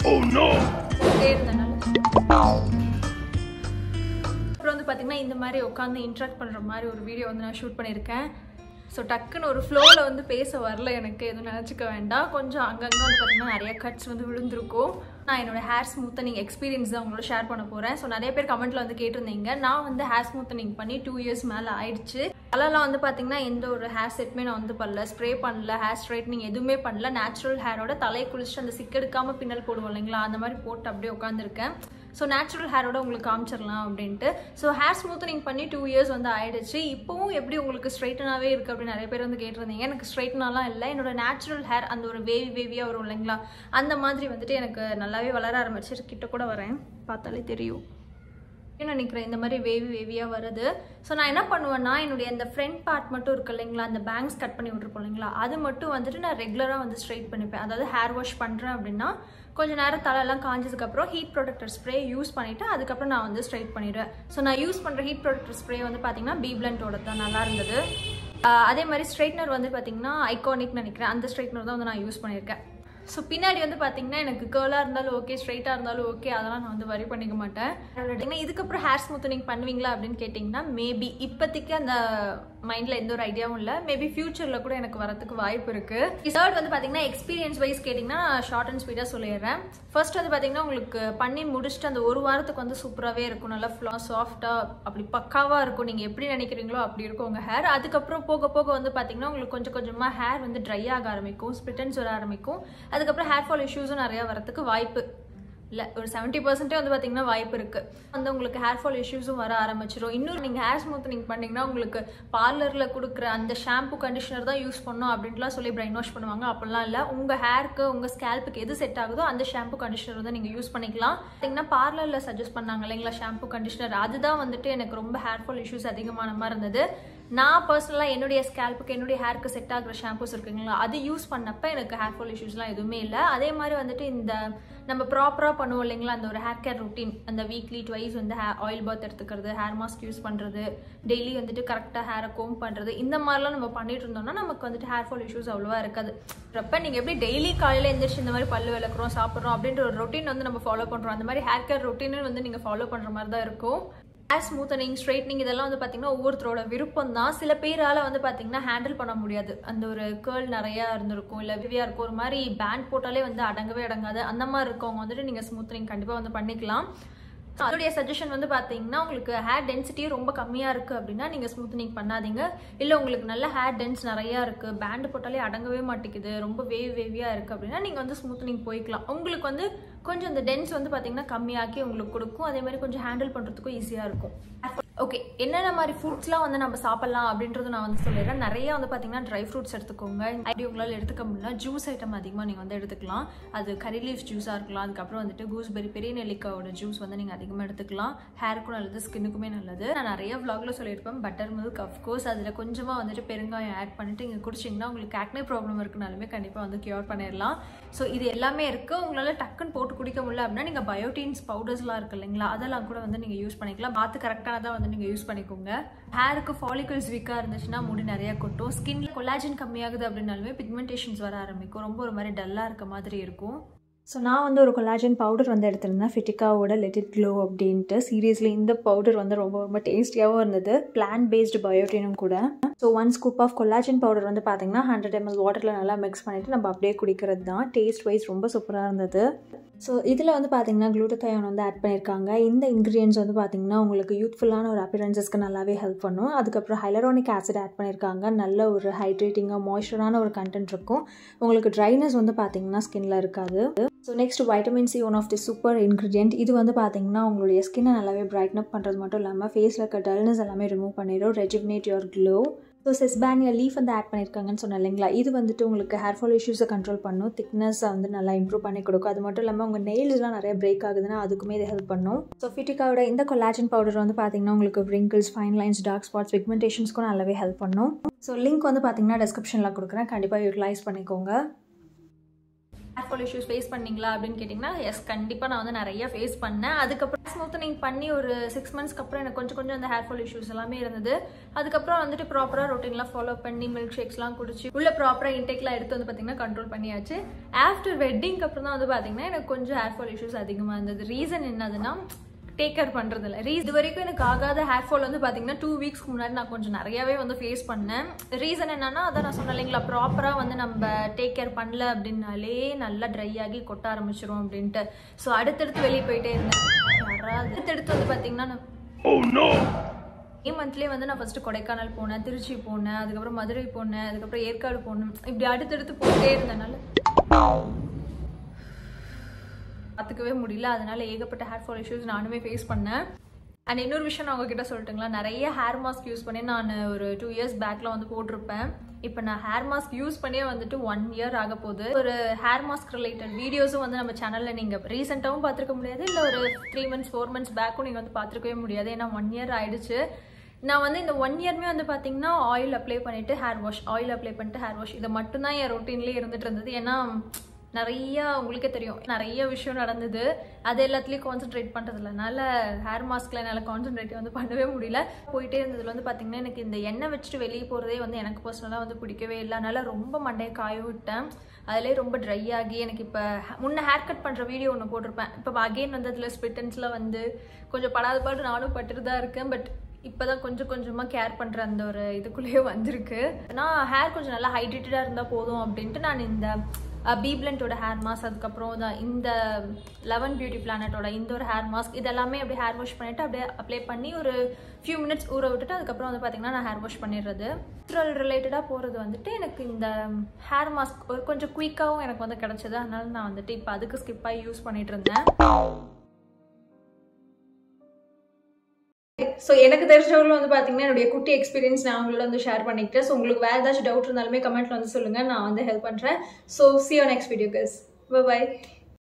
Oh no. அப்புறம் வந்து பாத்தீங்கன்னா இந்த மாதிரி உட்காந்து இன்டராக்ட் பண்ற மாதிரி ஒரு வீடியோ வந்து நான் ஷூட் பண்ணியிருக்கேன். ஸோ டக்குன்னு ஒரு ஃப்ளோவில் வந்து பேச வரல, எனக்கு எதுவும் நினச்சிக்க வேண்டாம். கொஞ்சம் அங்கங்கே வந்து பார்த்திங்கன்னா நிறைய கட்ஸ் வந்து விழுந்திருக்கும். நான் என்னோட ஹேர் ஸ்மூத்தனிங் எக்ஸ்பீரியன்ஸ் தான் உங்களோட ஷேர் பண்ண போகிறேன். ஸோ நிறைய பேர் கமெண்ட்டில் வந்து கேட்டிருந்தீங்க. நான் வந்து ஹேர் ஸ்மூத்தனிங் பண்ணி 2 years மேலே ஆயிடுச்சு. அதெல்லாம் வந்து பார்த்திங்கன்னா எந்த ஒரு ஹேர் செட்டுமே நான் வந்து பண்ணல, ஸ்ப்ரே பண்ணல, ஹேர் ஸ்ட்ரைட்னிங் எதுவுமே பண்ணல. நேச்சுரல் ஹேரோட தலையை குளிச்சுட்டு அந்த சிக்கெடுக்காமல் பின்னல் போடுவோம் இல்லைங்களா, அந்த மாதிரி போட்டு அப்படியே உட்காந்துருக்கேன். ஸோ நேச்சுரல் ஹேரோட உங்களுக்கு காமிச்சிடலாம் அப்படின்ட்டு. ஸோ ஹேர் ஸ்மூத்தனிங் பண்ணி 2 years வந்து ஆயிடுச்சு. இப்போவும் எப்படி உங்களுக்கு ஸ்ட்ரைட்டனாகவே இருக்குது அப்படின்னு நிறைய பேர் வந்து கேட்டிருந்தீங்க. எனக்கு ஸ்ட்ரைட்டனாலாம் இல்லை, என்னோட நேச்சுரல் ஹேர் அந்த ஒரு வேவியாக வரும் இல்லைங்களா, அந்த மாதிரி வந்துட்டு எனக்கு நல்லாவே வளர ஆரம்பிச்சு. கிட்ட கூட வரேன், பார்த்தாலே தெரியும் நினைக்கிறேன் இந்த மாதிரி வேவியாக வருது. ஸோ நான் என்ன பண்ணுவேன்னா, என்னுடைய அந்த ஃப்ரண்ட் பார்ட் மட்டும் இருக்கு இல்லைங்களா, அந்த பேங்க்ஸ் கட் பண்ணி விட்டுருப்போம் இல்லைங்களா, அது மட்டும் வந்துட்டு நான் ரெகுலராக வந்து ஸ்ட்ரைட் பண்ணிப்பேன். அதாவது ஹேர் வாஷ் பண்ணுறேன் அப்படின்னா கொஞ்சம் நேரம் தலையெல்லாம் காஞ்சதுக்கப்புறம் ஹீட் ப்ரொடக்டர் ஸ்ப்ரே யூஸ் பண்ணிவிட்டு அதுக்கப்புறம் நான் வந்து ஸ்ட்ரைட் பண்ணிடுவேன். ஸோ நான் யூஸ் பண்ணுற ஹீட் ப்ரொடக்டர் ஸ்ப்ரே வந்து பார்த்தீங்கன்னா பீப்ளண்டோட தான், நல்லா இருந்தது. அதே மாதிரி ஸ்ட்ரைட்னர் வந்து பார்த்தீங்கன்னா ஐகானிக் நினைக்கிறேன், அந்த ஸ்ட்ரைட்னர் தான் வந்து நான் யூஸ் பண்ணியிருக்கேன். ஸோ பின்னாடி வந்து பார்த்தீங்கன்னா எனக்கு கேர்லாக இருந்தாலும் ஓகே, ஸ்ட்ரைட்டாக இருந்தாலும் ஓகே, அதெல்லாம் நான் வந்து வரி பண்ணிக்க மாட்டேன். இதுக்கப்புறம் ஹேர் ஸ்மூத்தனிங் பண்ணுவீங்களா அப்படின்னு கேட்டிங்கன்னா மேபி இப்போதைக்கு அந்த மைண்டில் எந்த ஒரு ஐடியாவும் இல்லை. மேபி ஃபியூச்சரில் கூட எனக்கு வரதுக்கு வாய்ப்பு இருக்குது. தேர்ட் வந்து பார்த்தீங்கன்னா எக்ஸ்பீரியன்ஸ் வைஸ் கேட்டிங்கன்னா ஷார்ட் அண்ட் ஸ்வீட்டாக சொல்லிடுறேன். ஃபர்ஸ்ட் வந்து பார்த்தீங்கன்னா உங்களுக்கு பண்ணி முடிச்சுட்டு அந்த ஒரு வாரத்துக்கு வந்து சூப்பராகவே இருக்கும், நல்லா சாஃப்டாக அப்படி பக்காவாக இருக்கும். நீங்கள் எப்படி நினைக்கிறீங்களோ அப்படி இருக்கும் உங்கள் ஹேர். அதுக்கப்புறம் போக போக வந்து பார்த்தீங்கன்னா உங்களுக்கு கொஞ்சம் கொஞ்சமாக ஹேர் வந்து ட்ரை ஆக ஆரம்பிக்கும், ஸ்பிளிட்டன்ஸ் வர ஆரம்பிக்கும். அதுக்கப்புறம் ஹேர் ஃபால் இஷ்யூஸும் நிறையா வரதுக்கு வாய்ப்பு இல்லை, ஒரு 70% வந்து பார்த்தீங்கன்னா வாய்ப்பு இருக்குது. வந்து உங்களுக்கு ஹேர் ஃபால் இஷ்யூஸும் வர ஆரம்பிச்சிடும். இன்னும் நீங்கள் ஹேர் ஸ்மூத்தனிங் பண்ணிங்கன்னா உங்களுக்கு பார்லரில் கொடுக்குற அந்த ஷாம்பு கண்டிஷனர் தான் யூஸ் பண்ணணும் அப்படின்ட்டுலாம் சொல்லி பிரைன் வாஷ் பண்ணுவாங்க. அப்படிலாம் இல்லை, உங்கள் ஹேருக்கு உங்கள் ஸ்கேல்ப்புக்கு எது செட் ஆகுதோ அந்த ஷாம்பு கண்டிஷனர் வந்து நீங்கள் யூஸ் பண்ணிக்கலாம். பார்த்தீங்கன்னா பார்லரில் சஜஸ்ட் பண்ணாங்க இல்லைங்களா ஷாம்பு கண்டிஷனர், அதுதான் வந்துட்டு எனக்கு ரொம்ப ஹேர் ஃபால் இஷ்யூஸ் அதிகமான மாதிரி இருந்தது. நான் பர்சனலாக என்னுடைய ஸ்கேல்ப்புக்கு என்னுடைய ஹேருக்கு செட் ஆகிற ஷாம்பூஸ் இருக்குங்களா, அது யூஸ் பண்ணப்போ எனக்கு ஹேர் ஃபால் இஷ்யூஸ்லாம் எதுவுமே இல்லை. அதே மாதிரி வந்துட்டு இந்த நம்ம ப்ராப்பராக பண்ணுவோம் இல்லைங்களா, அந்த ஒரு ஹேர் கேர் ரொட்டீன், அந்த வீக்லி ட்வைஸ் வந்து ஆயில் பாத் எடுத்துக்கிறது, ஹேர் மாஸ்க் யூஸ் பண்ணுறது, டெய்லி வந்துட்டு கரெக்டாக ஹேரை கோம் பண்ணுறது, இந்த மாதிரிலாம் நம்ம பண்ணிட்டு இருந்தோம்னா நமக்கு வந்துட்டு ஹேர் ஃபால் இஷ்யூஸ் அவ்வளோவா இருக்காது. அப்போ நீங்கள் எப்படி டெய்லி காலையில் எழுந்திரிச்சு இந்த மாதிரி பல்லு விளக்குறோம், சாப்பிட்றோம் அப்படின்ற ஒரு ரொட்டீன் வந்து நம்ம ஃபாலோ பண்ணுறோம், அந்த மாதிரி ஹேர் கேர் ரொட்டீனும் வந்து நீங்கள் ஃபாலோ பண்ணுற மாதிரி தான் இருக்கும். ஹேர் ஸ்மூத்தனிங், ஸ்ட்ரைட்னிங் இதெல்லாம் வந்து பார்த்தீங்கன்னா ஒவ்வொருத்தரோட விருப்பம் தான். சில பேரால் வந்து பார்த்தீங்கன்னா ஹேண்டில் பண்ண முடியாது, அந்த ஒரு கேர்ள் நிறையா இருந்திருக்கும், இல்லை விவியாக இருக்கும், ஒரு மாதிரி பேண்ட் போட்டாலே வந்து அடங்கவே அடங்காது. அந்த மாதிரி இருக்கவங்க வந்துட்டு நீங்கள் ஸ்மூத்தனிங் கண்டிப்பாக வந்து பண்ணிக்கலாம். அதோடைய சஜஷன் வந்து பார்த்தீங்கன்னா உங்களுக்கு ஹேர் டென்சிட்டியே ரொம்ப கம்மியாக இருக்குது அப்படின்னா நீங்கள் ஸ்மூத்தனிங் பண்ணாதீங்க. இல்லை உங்களுக்கு நல்ல ஹேர் டென்ஸ் நிறையா இருக்குது, பேண்டு போட்டாலே அடங்கவே மாட்டேங்குது, ரொம்ப வேவியாக இருக்குது அப்படின்னா நீங்கள் வந்து ஸ்மூத்தனிங் போய்க்கலாம். உங்களுக்கு வந்து கொஞ்சம் இந்த டென்ஸ் வந்து பார்த்தீங்கன்னா கம்மியாக்கி உங்களுக்கு கொடுக்கும். அதே மாதிரி கொஞ்சம் ஹேண்டில் பண்ணுறதுக்கும் ஈஸியாக இருக்கும். ஓகே, என்னென்ன மாதிரி ஃப்ரூட்ஸ்லாம் வந்து நம்ம சாப்பிட்லாம் அப்படின்றது நான் வந்து சொல்லிடுறேன். நிறைய வந்து பார்த்தீங்கன்னா ட்ரை ஃப்ரூட்ஸ் எடுத்துக்கோங்க. அப்படி உங்களால் எடுத்துக்க முடியல ஜூஸ் ஐட்டம் அதிகமாக நீங்கள் வந்து எடுத்துக்கலாம். அது கரி லீஃப் ஜூஸாக இருக்கலாம், அதுக்கப்புறம் வந்துட்டு கூஸ்பெரி, பெரிய நெல்லிக்காயோட ஜூஸ் வந்து நீங்கள் அதிகமாக எடுத்துக்கலாம். ஹேருக்கும் நல்லது, ஸ்கின்னுக்குமே நல்லது. நான் நிறைய vlogல சொல்லியிருப்பேன், பட்டர் மில்க் அஃப்கோர்ஸ் அதில் கொஞ்சமாக வந்துட்டு பெருங்காயம் ஆட் பண்ணிட்டு இங்கே குடிச்சிங்கன்னா உங்களுக்கு ஆக்னே ப்ராப்ளம் இருக்குனாலுமே கண்டிப்பாக வந்து க்யூர் பண்ணிடலாம். ஸோ இது எல்லாமே இருக்குது. உங்களால் டக்குன்னு போட்டு குடிக்க முடியல அப்படின்னா நீங்கள் பயோட்டின்ஸ் பவுடர்ஸ்லாம் இருக்குது இல்லைங்களா, அதெல்லாம் கூட வந்து நீங்கள் யூஸ் பண்ணிக்கலாம். பார்த்து கரெக்டானதாக வந்து நீங்கள் யூஸ் பண்ணிக்கோங்க. ஹேருக்கு ஃபாலிகல்ஸ் வீக்காக இருந்துச்சுன்னா முடி நிறைய கொட்டும். ஸ்கின்ல கொலாஜன் கம்மியாகுது அப்படின்னாலுமே பிக்மெண்டேஷன்ஸ் வர ஆரம்பிக்கும், ரொம்ப ஒரு மாதிரி டல்லாக இருக்க மாதிரி இருக்கும். ஸோ நான் வந்து ஒரு கொலாஜன் பவுடர் வந்து எடுத்திருந்தேன், ஃபிட்டிக்காவோட லெட் இட் க்ளோ அப்படின்ட்டு. சீரியஸ்லி இந்த பவுடர் வந்து ரொம்ப ரொம்ப டேஸ்டியாகவும் இருந்தது, பிளான்ட் பேஸ்டு பயோட்டினும் கூட. So 1 scoop of collagen powder வந்து பார்த்தீங்கன்னா 100 ml வாட்டரில் நல்லா மிக்ஸ் பண்ணிவிட்டு நம்ம அப்படியே குடிக்கிறது தான். டேஸ்ட் வைஸ் ரொம்ப சூப்பராக இருந்தது. ஸோ இதில் வந்து பார்த்தீங்கன்னா குளூட்டதைன் வந்து ஆட் பண்ணியிருக்காங்க. இந்த இன்க்ரீடியன்ஸ் வந்து பார்த்தீங்கன்னா உங்களுக்கு யூத்ஃபுல்லான ஒரு அப்பியரன்ஸஸ்க்கு நல்லாவே ஹெல்ப் பண்ணும். அதுக்கப்புறம் ஹைலரானிக் ஆசிட் ஆட் பண்ணியிருக்காங்க. நல்ல ஒரு ஹைட்ரேட்டிங்காக மாய்ஸ்சரான ஒரு கண்டென்ட் இருக்கும். உங்களுக்கு ட்ரைனஸ் வந்து பார்த்தீங்கன்னா ஸ்கின்ல இருக்காது. So next vitamin C, one of the super ingredient. இது வந்து பார்த்தீங்கன்னா உங்களுடைய ஸ்கின்னை நல்லாவே பிரைட்டன் அப் பண்ணுறது மட்டும் இல்லாமல் ஃபேஸில் இருக்க டல்னஸ் எல்லாமே ரிமூவ் பண்ணிடும், rejuvenate your glow. So sesbania leaf வந்து ஆட் பண்ணியிருக்காங்கன்னு சொன்னேன் இல்லைங்களா, இது வந்துட்டு உங்களுக்கு ஹேர் ஃபால் இஷ்யூஸை கண்ட்ரோல் பண்ணும், திக்னஸை வந்து நல்லா இம்ப்ரூவ் பண்ணி கொடுக்கும். அது மட்டும் இல்லாமல் உங்கள் நெயில்ஸ்லாம் நிறைய பிரேக் ஆகுதுன்னா அதுக்குமே இது ஹெல்ப் பண்ணும். ஸோ ஃபிட்டிக்காவோட இந்த கொலாஜன் பவுடர் வந்து பார்த்தீங்கன்னா உங்களுக்கு wrinkles, fine lines, dark spots, பிக்மெண்டேஷன்ஸ்க்கும் நல்லாவே ஹெல்ப் பண்ணும். ஸோ லிங்க் வந்து பார்த்தீங்கன்னா டிஸ்கிரிப்ஷனில் கொடுக்குறேன், கண்டிப்பாக யூட்டிலைஸ் பண்ணிக்கோங்க. ஹேர் ஃபால் இஷ்யூஸ் ஃபேஸ் பண்ணீங்களா அப்படின்னு கேட்டிங்கன்னா எஸ் கண்டிப்பாக நான் வந்து நிறைய ஃபேஸ் பண்ணேன். அதுக்கப்புறம் ஸ்மூத்தனிங் பண்ணி ஒரு 6 monthsக்கு அப்புறம் எனக்கு கொஞ்சம் அந்த ஹேர் ஃபால் இஷ்யூஸ் எல்லாமே இருந்தது. அதுக்கப்புறம் வந்துட்டு ப்ராப்பராக ரொட்டீன்லாம் ஃபாலோ பண்ணி மில்க் ஷேக்ஸ்லாம் குடிச்சு உள்ள ப்ராப்பராக இன்டேக்லாம் எடுத்து வந்து பார்த்தீங்கன்னா கண்ட்ரோல் பண்ணியாச்சு. ஆஃப்டர் வெட்டிங்க்கு அப்புறம் தான் வந்து பார்த்தீங்கன்னா எனக்கு கொஞ்சம் ஹேர் ஃபால் இஷ்யூஸ் அதிகமாக இருந்தது. ரீசன் என்னதுன்னா டேக் கேர் பண்ணுறது இல்லை. இது வரைக்கும் எனக்கு ஆகாத ஹேர் ஃபால் வந்து பார்த்தீங்கன்னா 2 weeksக்கு முன்னாடி நான் கொஞ்சம் நிறையாவே வந்து ஃபேஸ் பண்ணேன். ரீசன் என்னன்னா அதான் நான் சொன்னேன் இல்லைங்களா, ப்ராப்பராக வந்து நம்ம டேக் கேர் பண்ணல அப்படின்னாலே நல்லா ட்ரை ஆகி கொட்ட ஆரம்பிச்சிடும் அப்படின்ட்டு. ஸோ அடுத்தடுத்து வெளியே போயிட்டே இருந்தேன். அடுத்தடுத்து வந்து பார்த்தீங்கன்னா மந்த்லேயே வந்து நான் ஃபர்ஸ்ட் கொடைக்கானல் போனேன், திருச்சி போனேன், அதுக்கப்புறம் மதுரை போனேன், அதுக்கப்புறம் ஏற்காடு போனேன். இப்படி அடுத்தடுத்து போயிட்டே இருந்தனால பார்த்துக்கவே முடியல. அதனால ஏகப்பட்ட ஹேர் ஃபால் இஷ்யூஸ் நானுமே ஃபேஸ் பண்ணேன். அண்ட் இன்னொரு விஷயம் நான் உங்ககிட்ட சொல்லட்டுங்களா, நிறைய ஹேர் மாஸ்க் யூஸ் பண்ணி நான் ஒரு 2 years பேக்ல வந்து போட்டிருப்பேன். இப்போ நான் ஹேர் மாஸ்க் யூஸ் பண்ணியே வந்துட்டு 1 year ஆக போகுது. ஒரு ஹேர் மாஸ்க் ரிலேட்டட் வீடியோஸும் வந்து நம்ம சேனலில் நீங்கள் ரீசெண்டாகவும் பார்த்துருக்க முடியாது, இல்லை ஒரு 3 months 4 months பேக்கும் நீங்கள் வந்து பார்த்துருக்கவே முடியாது. ஏன்னா 1 year ஆயிடுச்சு. நான் வந்து இந்த 1 yearமே வந்து பார்த்தீங்கன்னா ஆயில் அப்ளை பண்ணிட்டு ஹேர் வாஷ், ஆயில் அப்ளை பண்ணிட்டு ஹேர் வாஷ், இதை மட்டும்தான் என் ரொட்டீன்லேயே இருந்துட்டு இருந்தது. ஏன்னா நிறைய உங்களுக்கே தெரியும் நிறைய விஷயம் நடந்தது, அது எல்லாத்துலேயும் கான்சென்ட்ரேட் பண்ணுறதுலனால ஹேர் மாஸ்கில் என்னால் கான்சென்ட்ரேட் வந்து பண்ணவே முடியல. போயிட்டே இருந்ததுல வந்து பார்த்தீங்கன்னா எனக்கு இந்த எண்ணெய் வச்சுட்டு வெளியே போகிறதே வந்து எனக்கு பர்சனலாக வந்து பிடிக்கவே இல்லை. அதனால ரொம்ப மண்டையை காய விட்டேன். அதிலே ரொம்ப ட்ரை ஆகி எனக்கு இப்போ முன்ன ஹேர் கட் பண்ணுற வீடியோ ஒன்று போட்டிருப்பேன். இப்போ அகெயின் வந்து அதில் ஸ்பிட்டன்ஸ்லாம் வந்து கொஞ்சம் படாத பாட்டு நானும் பட்டுட்டு தான் இருக்கேன். பட் இப்போதான் கொஞ்சம் கொஞ்சமாக கேர் பண்ணுற அந்த ஒரு இதுக்குள்ளேயே வந்திருக்கு. நான் ஹேர் கொஞ்சம் நல்லா ஹைட்ரேட்டடாக இருந்தால் போதும் அப்படின்ட்டு நான் இந்த பீப்ளண்டோட ஹேர் மாஸ்க், அதுக்கப்புறம் தான் இந்த 11 பியூட்டி பிளானட்டோட இந்த ஒரு ஹேர் மாஸ்க், இதெல்லாமே அப்படியே ஹேர் வாஷ் பண்ணிவிட்டு அப்படியே அப்ளை பண்ணி ஒரு few minutes ஊற விட்டுட்டு அதுக்கப்புறம் வந்து பார்த்தீங்கன்னா நான் ஹேர் வாஷ் பண்ணிடுறது. நேச்சுரல் ரிலேட்டடாக போகிறது வந்துட்டு எனக்கு இந்த ஹேர் மாஸ்க் ஒரு கொஞ்சம் குயிக்காகவும் எனக்கு வந்து கிடச்சிது. அதனால நான் வந்துட்டு இப்போ அதுக்கு ஸ்கிப் ஆகி யூஸ் பண்ணிட்டு இருந்தேன். ஸோ எனக்கு தெரிஞ்சவங்களும் வந்து பார்த்தீங்கன்னா என்னுடைய குட்டி எக்ஸ்பீரியன்ஸ் நான் அவங்களோட வந்து ஷேர் பண்ணிக்கிட்டேன். ஸோ உங்களுக்கு வேறு ஏதாச்சும் டவுட் இருந்தாலுமே கமெண்ட்ல வந்து சொல்லுங்கள், நான் வந்து ஹெல்ப் பண்ணுறேன். So see you next video guys. Bye bye.